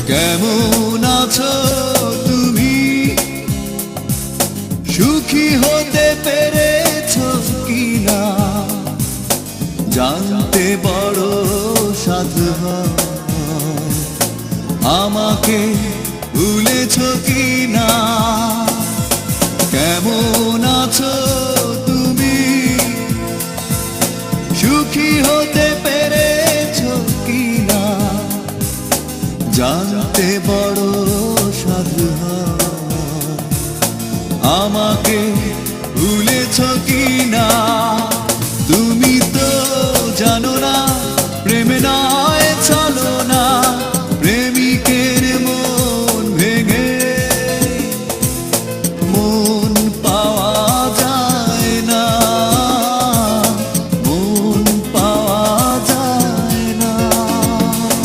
কেমন আছো তুমি? সুখী হতে পেরেছো কিনা জানতে বড় সাধু হয়। আমাকে ভুলেছো কিনা? কেমন আছো তুমি? সুখী হতে পেরেছো কিনা জানতে বড় সাধু হয়। আমাকে ভুলেছো কিনা? তুমি